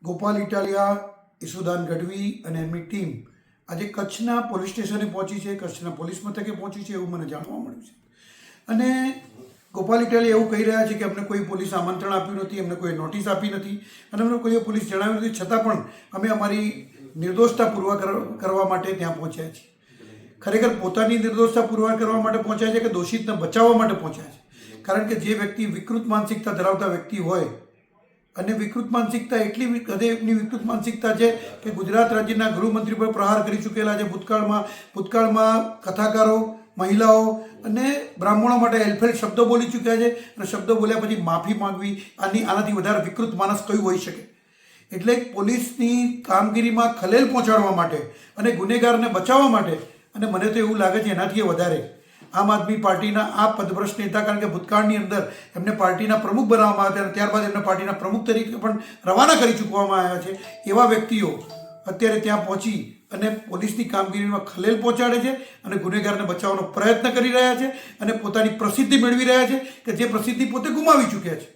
ગોપાલ ઇટાલિયા, ઈસુદાન ગઢવી અને એમની ટીમ આજે કચ્છના પોલીસ સ્ટેશને પહોંચી છે, કચ્છના પોલીસ મથકે પહોંચી છે એવું મને જાણવા મળ્યું છે. અને ગોપાલ ઇટાલિયા એવું કહી રહ્યા છે કે અમને કોઈ પોલીસ આમંત્રણ આપ્યું નથી, અમને કોઈ નોટિસ આપી નથી અને અમને કોઈ પોલીસ જણાવ્યું નથી, છતાં પણ અમે અમારી નિર્દોષતા પુરવાર કરવા માટે ત્યાં પહોંચ્યા છીએ. ખરેખર પોતાની નિર્દોષતા પુરવાર કરવા માટે પહોંચ્યા છે કે દોષિતને બચાવવા માટે પહોંચ્યા છે? કારણ કે જે વ્યક્તિ વિકૃત માનસિકતા ધરાવતા વ્યક્તિ હોય, અને વિકૃત માનસિકતા એટલી હદે એમની વિકૃત માનસિકતા છે કે ગુજરાત રાજ્યના ગૃહમંત્રી પર પ્રહાર કરી ચૂકેલા છે. ભૂતકાળમાં કથાકારો, મહિલાઓ અને બ્રાહ્મણો માટે હેલ્પફેલ શબ્દો બોલી ચૂક્યા છે અને શબ્દો બોલ્યા પછી માફી માંગવી, આનાથી વધારે વિકૃત માણસ કયું હોઈ શકે? એટલે પોલીસની કામગીરીમાં ખલેલ પહોંચાડવા માટે અને ગુનેગારને બચાવવા માટે, અને મને તો એવું લાગે છે એનાથી વધારે આમ આદમી પાર્ટીના આ પદભ્રષ્ટ નેતા, કારણ કે ભૂતકાળની અંદર એમને પાર્ટીના પ્રમુખ બનાવવામાં આવ્યા અને ત્યારબાદ એમને પાર્ટીના પ્રમુખ તરીકે પણ રવાના કરી ચૂકવામાં આવ્યા છે, એવા વ્યક્તિઓ અત્યારે ત્યાં પહોંચી અને પોલીસની કામગીરીમાં ખલેલ પહોંચાડે છે અને ગુનેગારને બચાવવાનો પ્રયત્ન કરી રહ્યા છે અને પોતાની પ્રસિદ્ધિ મેળવી રહ્યા છે કે જે પ્રસિદ્ધિ પોતે ગુમાવી ચૂક્યા છે.